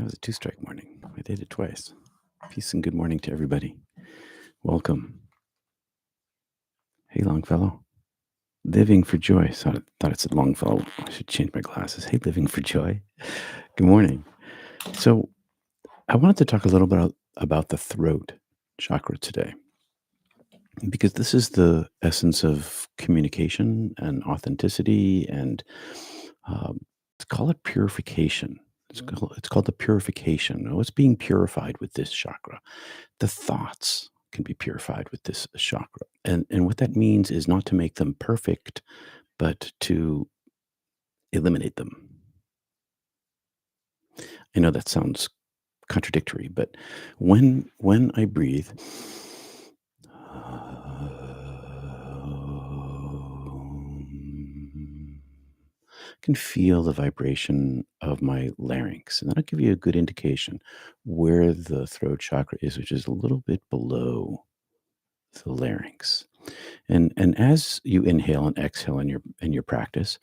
was a two-strike morning. I did it twice. Peace and good morning to everybody. Welcome. Hey, Longfellow. Living for joy. Thought it said Longfellow. I should change my glasses. Hey, living for joy. Good morning. So I wanted to talk a little bit about the throat chakra today, because this is the essence of communication and authenticity, and let's call it purification. It's called the purification. What's being purified with this chakra? The thoughts can be purified with this chakra. And what that means is not to make them perfect, but to eliminate them. I know that sounds contradictory, but when I breathe, I can feel the vibration of my larynx, and that'll give you a good indication where the throat chakra is, which is a little bit below the larynx. And as you inhale and exhale in your practice,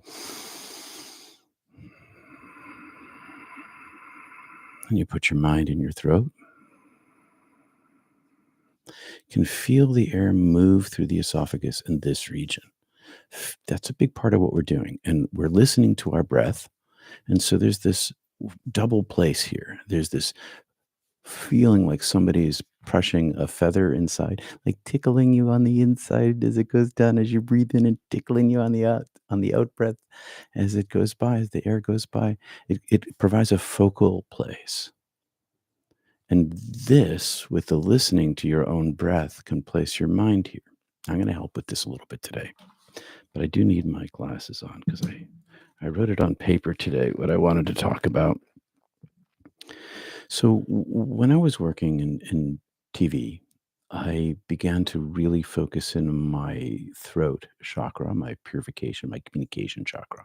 and you put your mind in your throat, you can feel the air move through the esophagus in this region. That's a big part of what we're doing. And we're listening to our breath. And so there's this double place here. There's this feeling like somebody's brushing a feather inside, like tickling you on the inside as it goes down as you breathe in, and tickling you on the out breath as it goes by, as the air goes by. It provides a focal place. And this, with the listening to your own breath, can place your mind here. I'm going to help with this a little bit today, but I do need my glasses on because I wrote it on paper today, what I wanted to talk about. So when I was working in TV, I began to really focus in on my throat chakra, my purification, my communication chakra.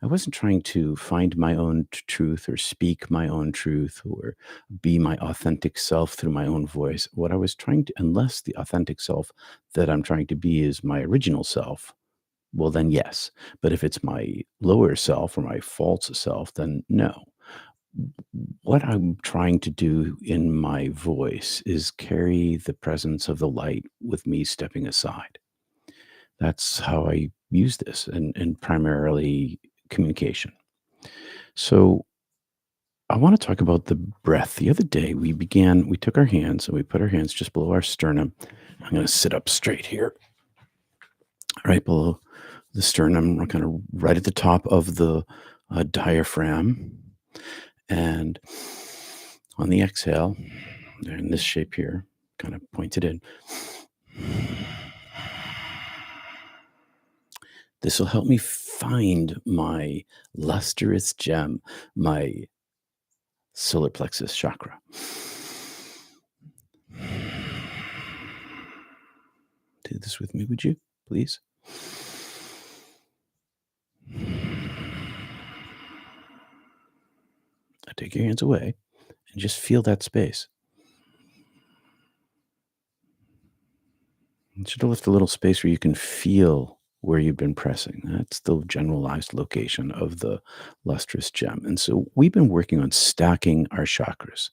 I wasn't trying to find my own truth or speak my own truth or be my authentic self through my own voice. What I was trying to, unless the authentic self that I'm trying to be is my original self, well, then yes. But if it's my lower self or my false self, then no. What I'm trying to do in my voice is carry the presence of the light with me stepping aside. That's how I use this, and primarily communication. So I want to talk about the breath. The other day we took our hands and we put our hands just below our sternum. I'm going to sit up straight here, right below the sternum. We're kind of right at the top of the diaphragm. And on the exhale, they're in this shape here, kind of pointed in. This will help me find my lustrous gem, my solar plexus chakra. Do this with me, would you, please? Now take your hands away and just feel that space. You should have left a little space where you can feel where you've been pressing. That's the generalized location of the lustrous gem. And so we've been working on stacking our chakras.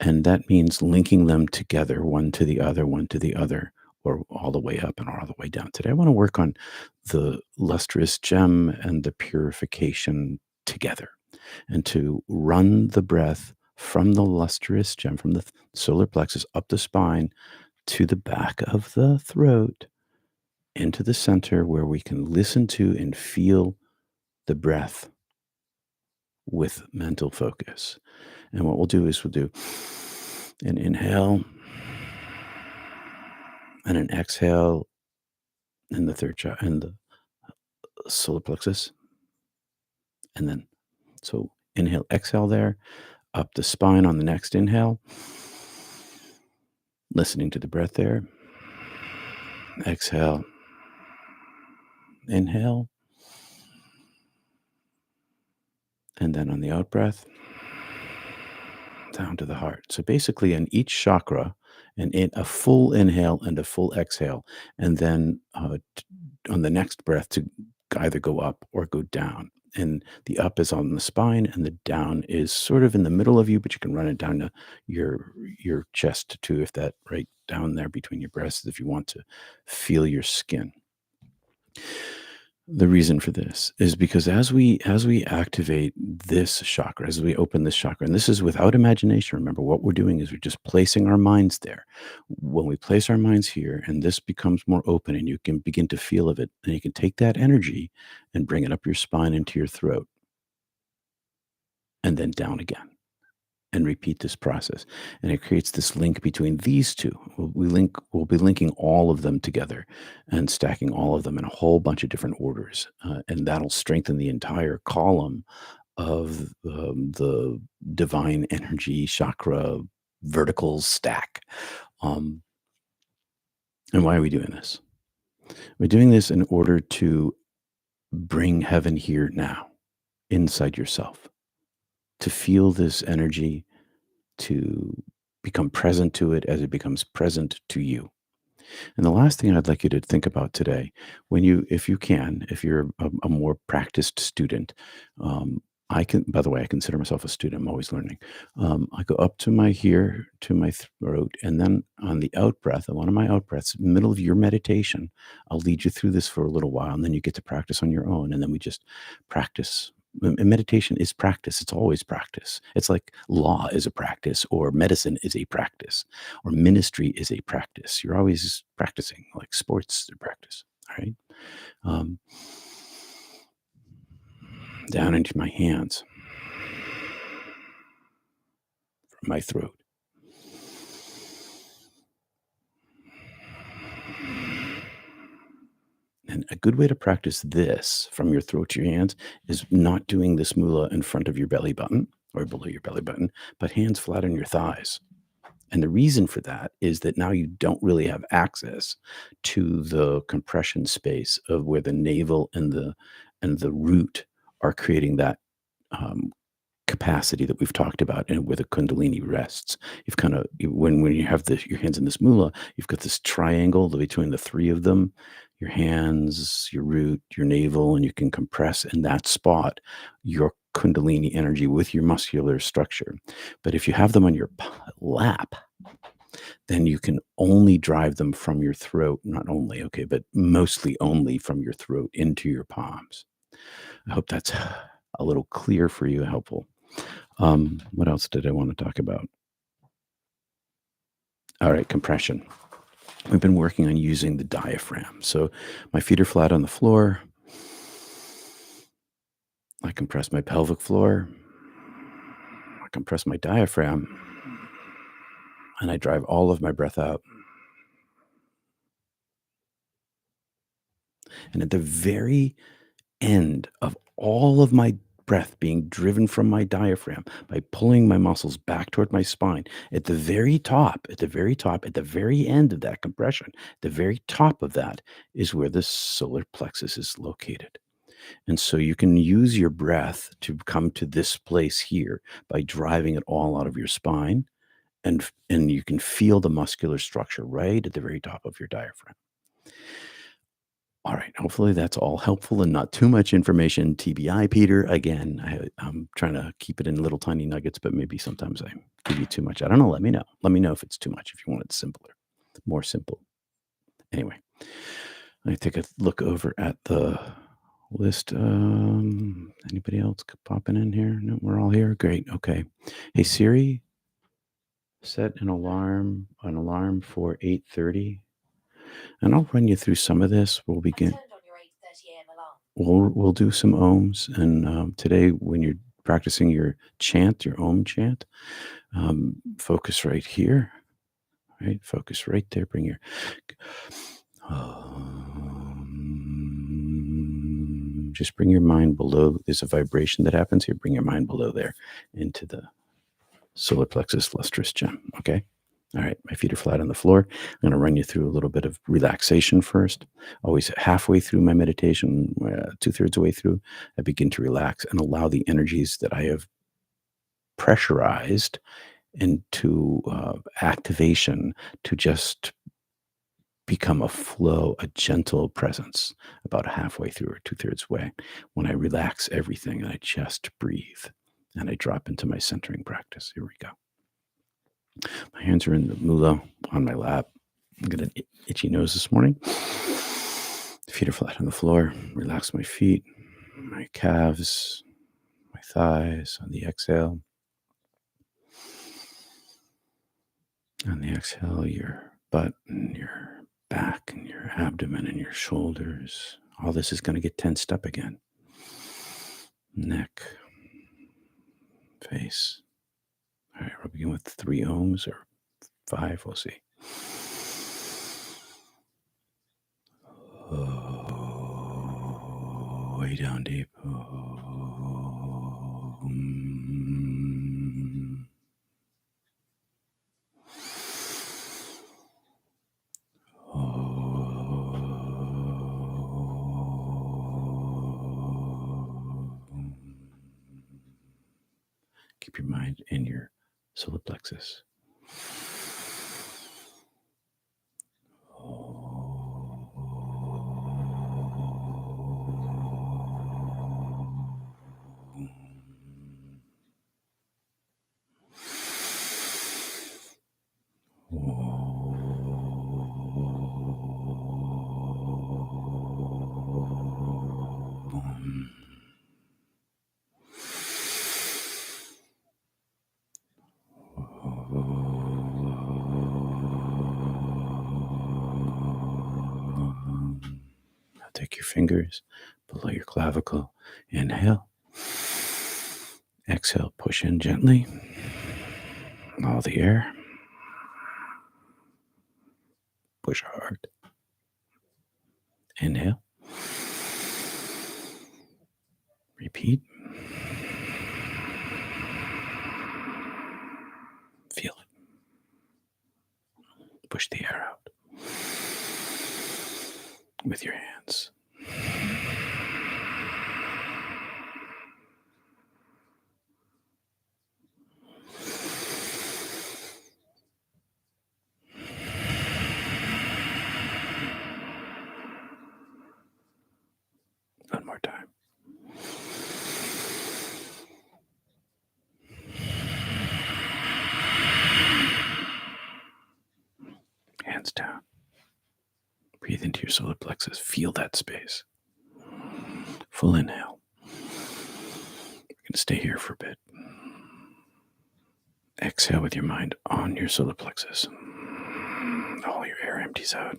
And that means linking them together, one to the other, one to the other, or all the way up and all the way down. Today, I want to work on the lustrous gem and the purification together, and to run the breath from the lustrous gem, from the solar plexus up the spine to the back of the throat, into the center where we can listen to and feel the breath with mental focus. And what we'll do is we'll do an inhale and an exhale in the third chakra and the solar plexus. And then, so inhale, exhale there, up the spine on the next inhale, listening to the breath there. Exhale, inhale, and then on the out breath, down to the heart. So basically, in each chakra, in a full inhale and a full exhale, and then on the next breath to either go up or go down. And the up is on the spine, and the down is sort of in the middle of you, but you can run it down to your chest too, if that right down there between your breasts, if you want to feel your skin. The reason for this is because as we activate this chakra, as we open this chakra, and this is without imagination. Remember, what we're doing is we're just placing our minds there. When we place our minds here, and this becomes more open, and you can begin to feel of it, and you can take that energy and bring it up your spine into your throat, and then down again and repeat this process. And it creates this link between these two. We'll be linking all of them together and stacking all of them in a whole bunch of different orders. And that'll strengthen the entire column of the divine energy chakra vertical stack. Um, and why are we doing this? We're doing this in order to bring heaven here now, inside yourself, to feel this energy, to become present to it as it becomes present to you. And the last thing I'd like you to think about today, if you can, if you're a more practiced student, by the way, I consider myself a student. I'm always learning. I go up to to my throat, and then on the out breath, on one of my out breaths, middle of your meditation, I'll lead you through this for a little while, and then you get to practice on your own. And then we just practice. And meditation is practice. It's always practice. It's like law is a practice, or medicine is a practice, or ministry is a practice. You're always practicing, like sports are practice. All right. Um, Down into my hands, from my throat. And a good way to practice this from your throat to your hands is not doing this mula in front of your belly button or below your belly button, but hands flat on your thighs. And the reason for that is that now you don't really have access to the compression space of where the navel and the root are creating that um, capacity that we've talked about, and where the kundalini rests. You've kind of, when you have your hands in this mula, you've got this triangle between the three of them, your hands, your root, your navel, and you can compress in that spot your kundalini energy with your muscular structure. But if you have them on your lap, then you can only drive them from your throat, not only, okay, but mostly only from your throat into your palms. I hope that's a little clear for you, helpful. What else did I want to talk about? All right, compression. We've been working on using the diaphragm. So my feet are flat on the floor. I compress my pelvic floor. I compress my diaphragm. And I drive all of my breath out. And at the very end of all of my breath being driven from my diaphragm by pulling my muscles back toward my spine, at the very top, at the very top, at the very end of that compression, the very top of that is where the solar plexus is located. And so you can use your breath to come to this place here by driving it all out of your spine, and you can feel the muscular structure right at the very top of your diaphragm. All right. Hopefully that's all helpful and not too much information. TBI, Peter. Again, I'm trying to keep it in little tiny nuggets, but maybe sometimes I give you too much. I don't know. Let me know. Let me know if it's too much, if you want it simpler, more simple. Anyway, I take a look over at the list. Anybody else popping in here? No, we're all here. Great. Okay. Hey, Siri, set an alarm for 8:30. And I'll run you through some of this. We'll begin. We'll do some ohms, and today, when you're practicing your chant, your om chant, focus right here, right? Focus right there. Bring your just bring your mind below. There's a vibration that happens here. Bring your mind below there into the solar plexus lustrous gem. Okay. All right, my feet are flat on the floor. I'm going to run you through a little bit of relaxation first. Always halfway through my meditation, 2/3 way through, I begin to relax and allow the energies that I have pressurized into activation to just become a flow, a gentle presence about halfway through or two-thirds way when I relax everything and I just breathe and I drop into my centering practice. Here we go. My hands are in the mula on my lap. I got an itchy nose this morning. Feet are flat on the floor. Relax my feet, my calves, my thighs on the exhale. On the exhale, your butt and your back and your abdomen and your shoulders. All this is going to get tensed up again. Neck, face. All right, we'll begin with 3 ohms or 5. We'll see. Oh, way down deep. Keep your mind in your solar plexus. Now take your fingers below your clavicle. Inhale. Exhale, push in gently. All the air. Push hard. Inhale. Repeat. Feel it. Push the air out with your hands. One more time. Hands down. Breathe into your solar plexus. Feel that space. Full inhale. We're going to stay here for a bit. Exhale with your mind on your solar plexus. All your air empties out.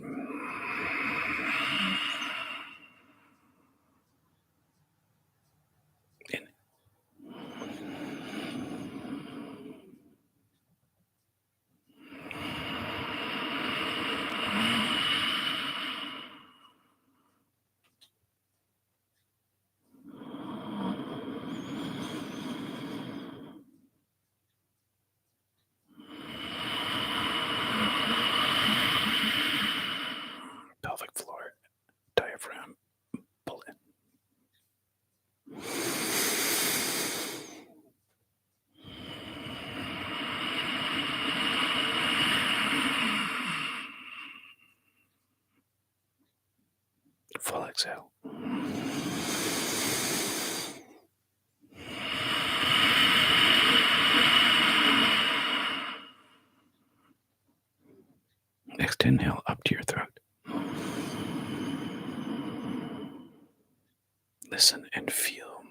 In. Pelvic floor, diaphragm, pull in. Full exhale. Next inhale up to your throat. Listen and feel.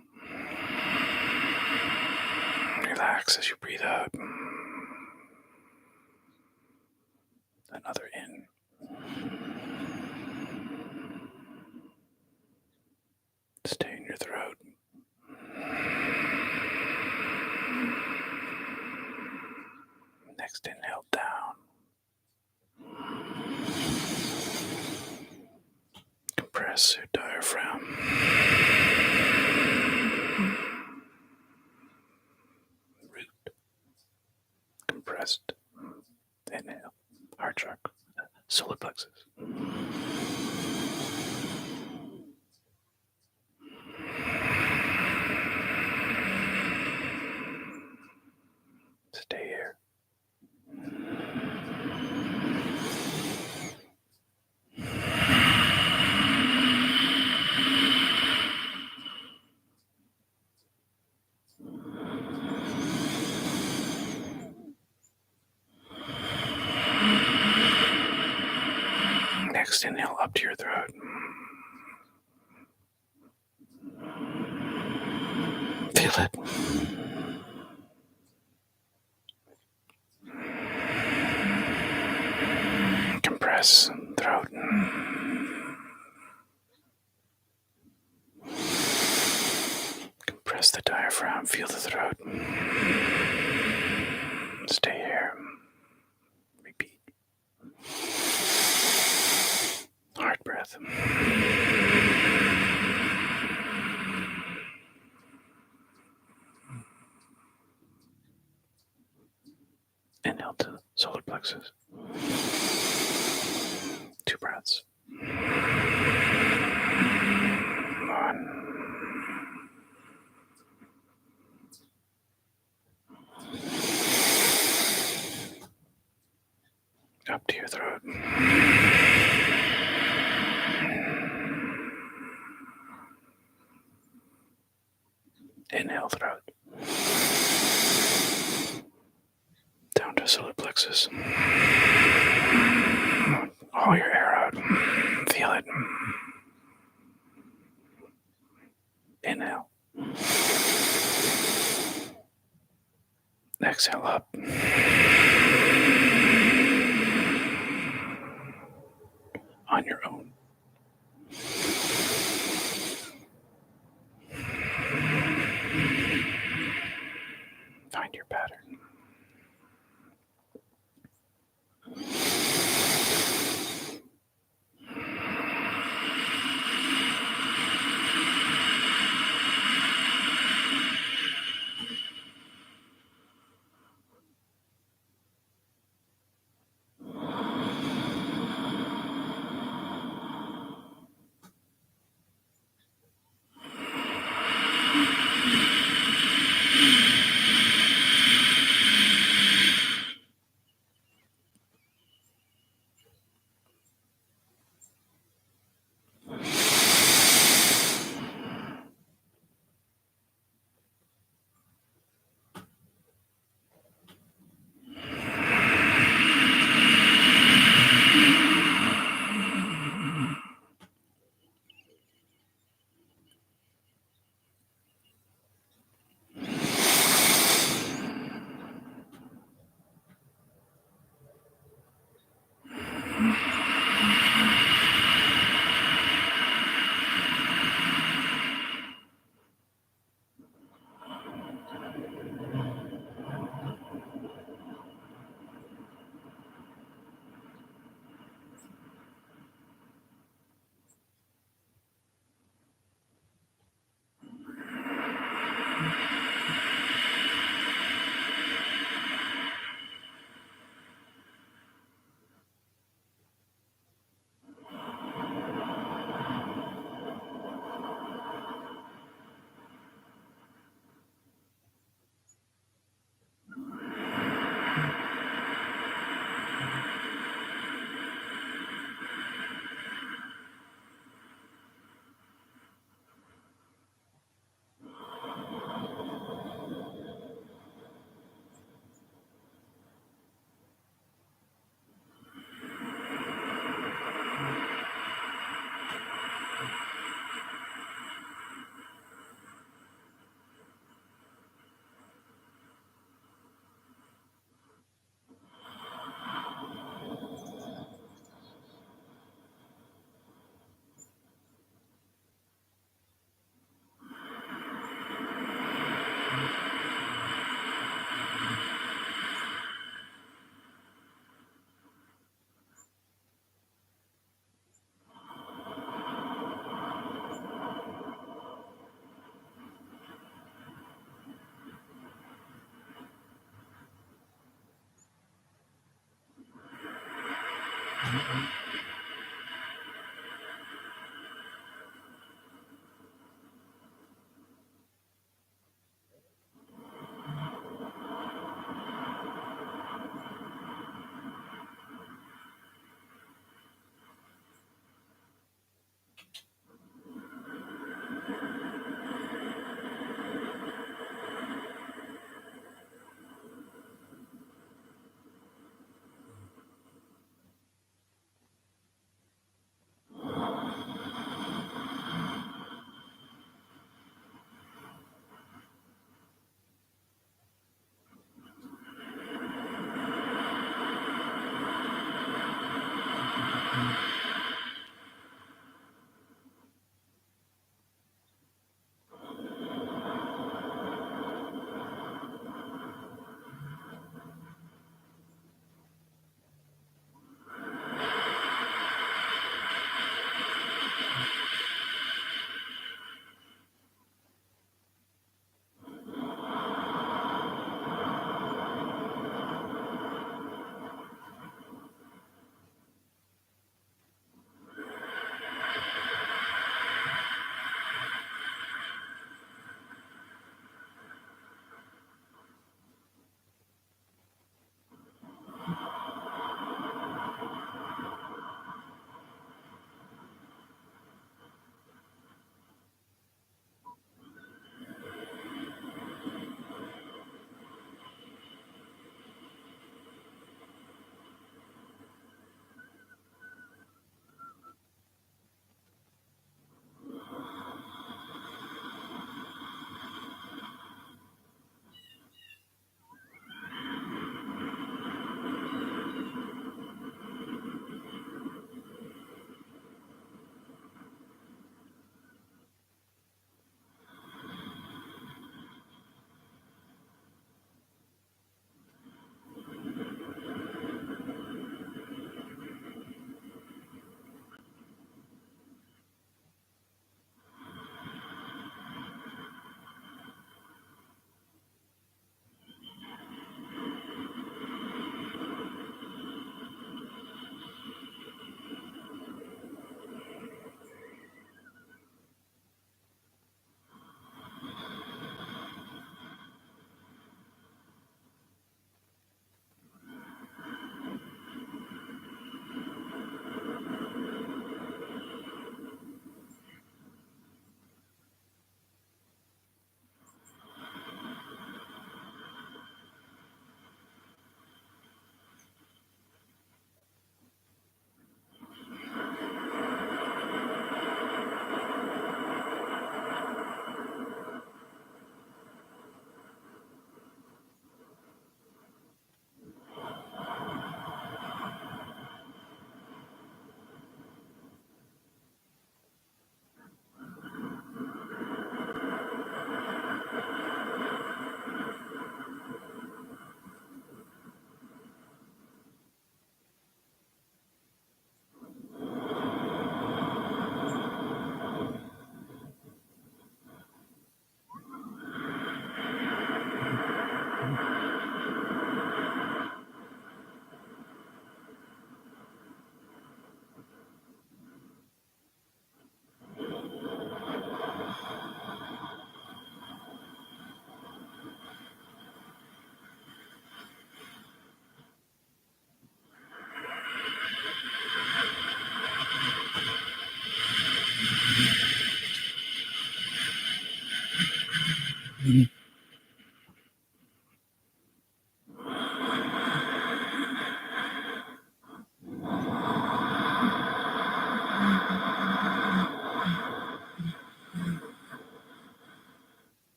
Relax as you breathe out. Another in. Stay in your throat. Next inhale down. Compress your diaphragm. Root. Compressed. Inhale. Heart chakra. Solar plexus. Stay here. Next inhale up to your throat. Feel it. Compress throat. Compress the diaphragm. Feel the throat. Stay here. Repeat. Hard breath. Inhale to solar plexus. 2 breaths. 1. Up to your throat. Inhale throat. Down to solar plexus. Haul your air out. Feel it. Inhale. Exhale up. On your own. Find your pattern.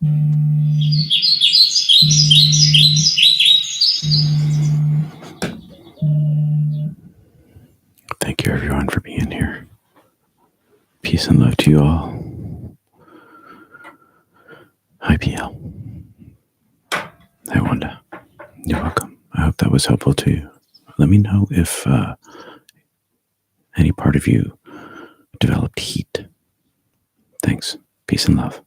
Thank you, everyone, for being here. Peace and love to you all. Hi, PL. Hi, Wanda. You're welcome. I hope that was helpful to you. Let me know if any part of you developed heat. Thanks. Peace and love.